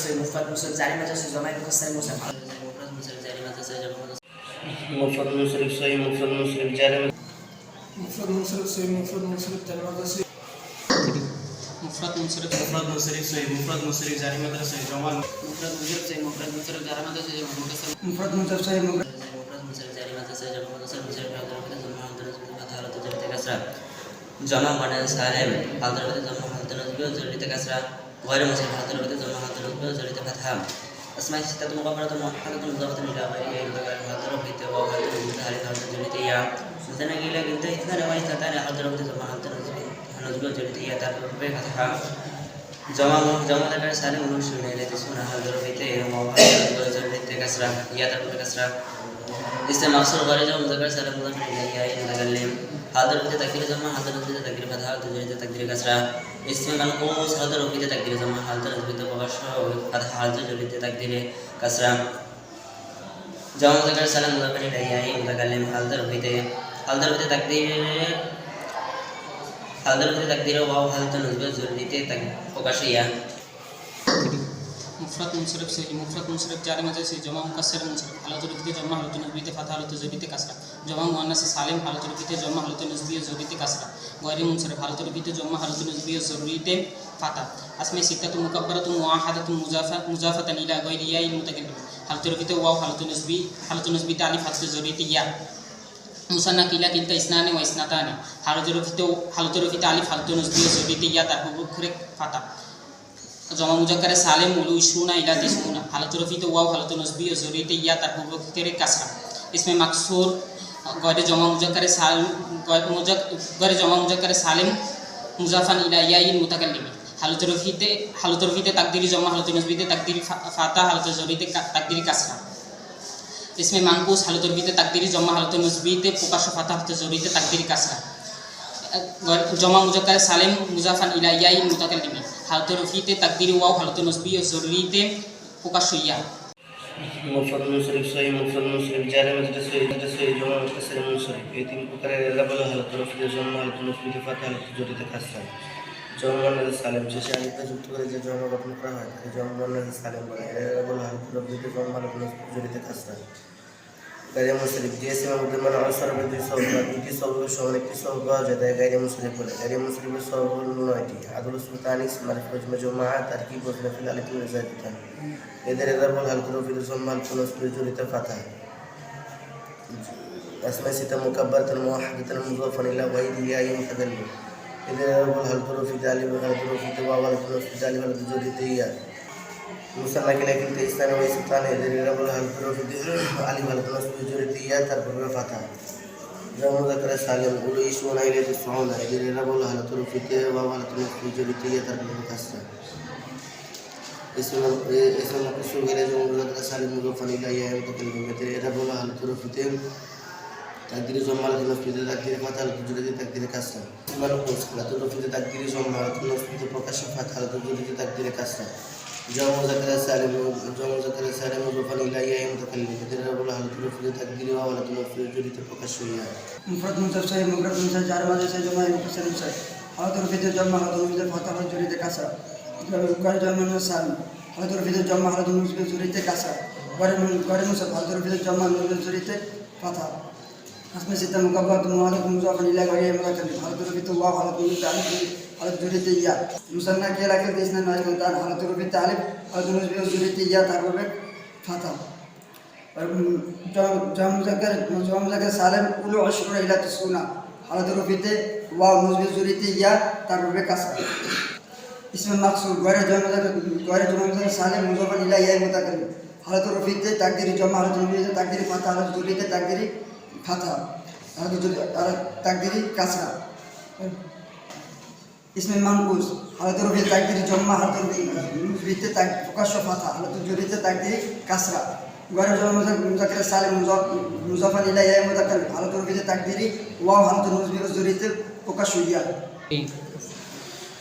سي مفرد منصرف جاري مجرور سي ضمائر مكسر مسلم مفرد منصرف جاري مجرور سي جمع مذكر مفرد منصرف سي مفرد منصرف جاري مفرد منصرف سي مفرد منصرف جاري مجرور سي مفرد منصرف مفرد منصرف سي مفرد منصرف جاري مجرور سي جمع مفرد منصرف سي مفرد منصرف جاري مجرور سي جمع مذكر مفرد منصرف سي مفرد منصرف جاري مجرور سي جمع مذكر منصرف حاضر جمع حاضر فتحة تجربة كسرة جمع مؤنث سالم حاضر جمع حاضر جريت كسرة غير منصرف حاضر جمع حاضر جريت فتحة أسماء ستة مقابلة موحدة مضافة إلى غيرها حاضر بيت وحاضر متحرك حاضر جريت يا مثلا قيل قلت اثنان واثنتان حاضر جمع حاضر نزول جريت يا تعرف فتحة جمع ذكر سالم ونشر إلى تسمون حاضر بيت وحاضر جريت كسرة يا تعرف كسرة استمع أصل غير جمع ذكر سالم مضاف إليه يا متكلم حاضر بيت تكبير جمع حاضر بيت تكبير فتحة جريت تكبير كسرة اسم منقوص حاضر بيت تكبير جمع حاضر بيت بغشة فتحة حاضر جريت تكبير كسرة جمع ذكر سالم مضاف إليه يا متكلم حاضر بيت تقدير واو حالة نصب ضرورية فوقشية مفرد منصرف سي مفرد منصرف جاري مجرور سي جمع مكسر منصرف حالة ضرورية جمع حالة نصبية فتحة حالة ضرورية كسرة جمع مؤنث سالم حالة ضرورية جمع حالة نصبية ضرورية كسرة غير منصرف حالة ضرورية جمع حالة نصبية ضرورية فتحة أسماء ستة مكبرة موحدة مضافة إلى غير ياء المتكلم حالة ضرورية واو حالة نصبية ألف حالة ضرورية ياء Muthanna किला किल्ता इस्नाने व इस्नाताने हालतुर फिता अलिफ हालतुर नस्बिय ज़रूरी या तरहुब खुरे फाता जमा मुज़क्कर सालिम उलू इशूना इला तिशूना हालतुर फिता वाव हालतुर नस्बिय ज़रूरी या तरहुब खुरे कसरा इसमें मकसूर गैर जमा मुज़क्कर सालिम मुज़ाफ़न इला याइन मुतकल्लिम हालतुर फिता तकदीरी जमा हालतुर नस्बिय तकदीरी फाता हालतुर ज़रूरी तकदीरी कसरा इसमें मानकूस हालत रफीते तकदीरी जमा हालत नस्बीते प्रकाश फाता हालत ज़रूरीते तकदीरी कसरा जमा मुज़क्कर सालिम मुज़ाफ़न इला याइन मुतकल्लिम हालत रफीते तकदीरी वाव हालत नस्बी ज़रूरीते प्रकाश या मुफरद मुंसरिफ सही मुफरद मुंसरिफ जारी मजलिस सही जमा मुकसर मुंसरिफ ये तीन प्रकार रबल हालत रफीते जमा हालत नस्बीते फाता हालत ज़रूरीते कसरा जमा मुअन्नस सालिम শেষে আলিফ যুক্ত করে যে জমা গঠন করা হয় তাকে জমা মুअन्नस সালিম বলে এর রবল হালত রফীতে জমা হালত ज़रूरीते कसरा গায়রে মুনসরিফ যে সীমার মধ্যে মানে অসরবে দুই সবগুলো সমান একটি সবগ পাওয়া যায় তাই গায়রে মুনসরিফ বলে গায়রে মুনসরিফের সবগ হল 9টি আদুল সুলতানিস মারিফাত মাজমুআ তারকিব ওয়া ফিল আলিফ ওয়া জায়দাতান এদের রবল হালত রফীতে জমা হালত ज़रूरीते ফাতা আসমায়ে সিতা মুকাব্বারাতান মুওয়াহহাদাতান মুযাফফান ইলা গায়রি ইয়াইন মুতাকাল্লিম এদের রবল হালত রফীতে আলিফ হালত রফীতে ওয়াও হালত রফীতে আলিফ হালত ज़रूरीते ইয়া मुसन्ना किला किल्ता इस्नाने व इस्नाताने एদের রবল হালত রফীতে আলিফ হালত ज़रूरीते ইয়া তারপর ফাতা जमा मुज़क्कर सालिम उलू इशूना इला तिशूना एদের রবল হালত রফীতে ওয়াও হালত ज़रूरीते ইয়া তারপর কাসরা इसमें मकसूर गैर जमा मुज़क्कर सालिम मुज़ाफ़न इला या मुतकल्लिम एদের রবল হালত রফীতে तकदीरी जमा हालत नस्बीते तकदीरी फाता हालत ज़रूरीते तकदीरी कसरा मनकूस हालत रफीते तकदीरी जमा हालत नस्बीते प्रकाश फाता हालत ज़रूरीते तकदीरी कसरा जमा मुज़क्कर सालिम मुज़ाफ़न इला या मुतकल्लिम एদের রবল হালত রফীতে तकदीरी वाव हालत ज़रूरीते प्रकाश या मुफरद मुंसरिफ सही मुफरद मुंसरिफ जारी मजरूर सही जमा मुकसर मुंसरिफ हालत रफीते जमा हालत नस्बिय फाता हालत ज़रूरीते कसरा गैर जमा मुअन्नस सालिम हालत रफीते जमा हालत नस्बिय ज़रूरीते कसरा गैर मुंसरिफ हालत रफीते जमा नस्बिय ज़रूरीते फाता असमें सिता मुकब्बरत मुअन्नस मुज़ाफ़न इला गैर मुतकल्लिम हालत रफीते वाव हालत नस्बिय अलिफ हालत ज़रूरीते या मुसन्ना किला किल्ता इस्नाने व इस्नाताने हालत रफीते अलिफ हालत नस्बिय ज़रूरीते या तारপর ফাতা और जमा मुज़क्कर सालिम उलू इशूना इला तिशूना हालत रफीते वाव नस्बिय ज़रूरीते या तारপর कसरा इसमें मकसूर गैर जमा मुज़क्कर सालिम मुज़ाफ़न इला या मुतकल्लिम हालत रफीते तकदीरी जमा हालत नस्बिय तकदीरी फाता हालत ज़रूरीते तकदीरी फाता हालत तकदीरी कसरा इसमें मनकूस हालत रफीते तकदीरी जमा हालत नस्बीते प्रकाश फाता हालत ज़रूरीते तकदीरी कसरा गैर जमा मुज़क्कर सालिम मुज़ाफ़न इला या मुतकल्लिम हालत रफीते तकदीरी वाव हालत नस्बिय ज़रूरीते प्रकाश या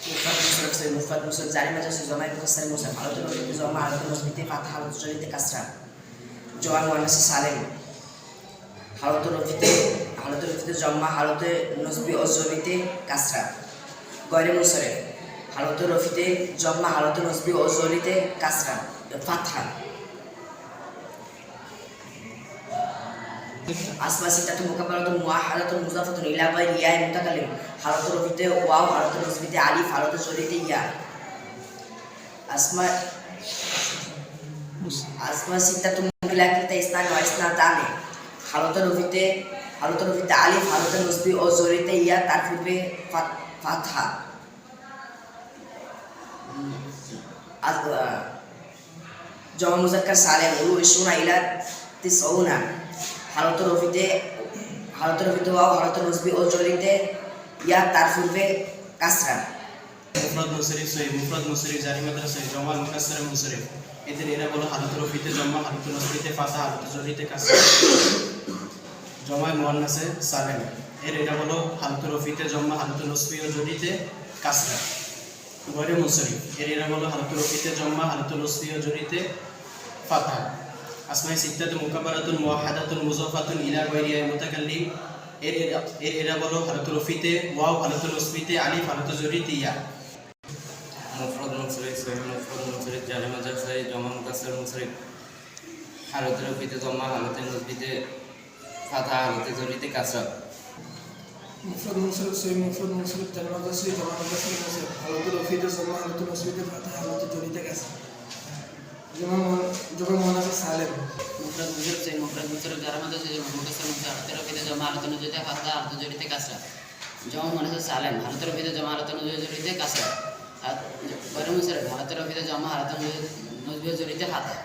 مفرد منصرف سي مفرد منصرف جاري مجرور سي ضمائر مكسر مسلم حالت رفيته جمع حالت نصبيته فتحة حالت ज़रूरीते कसरा जमा मुअन्नस सालिम हालत रफीते जमा हालत नस्बी व ज़रूरीते कसरा गैर मुनसरिफ হালতে রফিতে জম্মা হালতে নসবি ও জলিতে কাসরা ফাতহা আসমা সিত্তাতুন মুকাব্বারাতুন মুআহাদাতুন মুযাফাতুন ইলা গায়রি ইয়া মুতাকাল্লিম হালতে রফিতে ওয়াও হালতে নসবিতে আলিফ হালতে জলিতে ইয়া আসমা সিত্তাতুন মুকিলাকিতে ইসনান ওয়া ইসনাতানে হালতে রফিতে আলিফ হালতে নসবি ও জলিতে ইয়া তার পূর্বে ফাতহা জমা মুজাক্কার সালেম উলু ইশুনা ইলা তিসউনা হালতে রফিতে ওয়াও হালতে নসবি ও জলিতে ইয়া তার পূর্বে কাসরা মুফরাদ মুনসারিফ সহিহ মুফরাদ মুনসারিফ জারি মাদ্রাসা সহিহ জমা মুকাসসার মুনসারিফ এদের এরা হলো হালতে রফিতে জম্মা হালতে নসবিতে ফাতহা হালতে জরিতে কাসরা জমা মুয়ান্নাসে সালেম এরা হলো হালতে রফিতে জম্মা হালতে নসবি ও জরিতে কাসরা গয়রে মুনসারিফ এরা হলো হালতে রফিতে জম্মা হালতে নসবি ও জরিতে ফাতহা আসমায়ে সিত্তাতুন মুকাব্বারাতুন মুআহাদাতুন মুযাফাতুন ইলা গায়রি মুতাকাল্লিম এরা হলো হালতে রফিতে ওয়াও হালতে নসবিতে আলিফ হালতে জরিতে ইয়া মুফরাদ মুনসারিফ সহিহ মুফরাদ মুনসারিফ জারি মাদ্রাসা সহিহ জমা মুকাসসার মুনসারিফ হালতে রফিতে জম্মা হালতে নসবিতে ফাতহা হালতে জরিতে কাসরা মুফরাদ মুনসারিফ সহিহ মুফরাদ মুনসারিফ জারি মাদ্রাসা সহিহ জমা মুকাসসার মুনসারিফ হালতে রফিতে জম্মা হালতে নসবিতে ফাতহা হালতে জরিতে কাসরা জমা মুয়ান্নাস সালেম মুফরাদ মুনসারিফ সহিহ মুফরাদ মুনসারিফ জারি মাদ্রাসা সহিহ জমা মুকাসসার মুনসারিফ হালতে রফিতে জমা হালতে নসবিতে ফাতহা হালতে জরিতে কাসরা জমা মুয়ান্নাস সালেম হালতে রফিতে জমা হালতে জরিতে কাসরা গয়রে মুনসারিফ হালতে রফিতে জমা হালতে নসবি ও জরিতে ফাতহা